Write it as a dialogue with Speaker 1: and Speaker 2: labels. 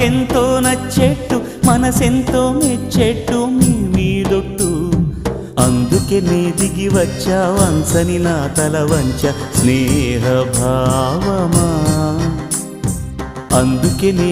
Speaker 1: మాకెంతో నచ్చేట్టు మనసెంతో మెచ్చేట్టు మీదొట్టు అందుకే నీ దిగి వచ్చా వంచని నా తల వంచ స్నేహ భావమా అందుకే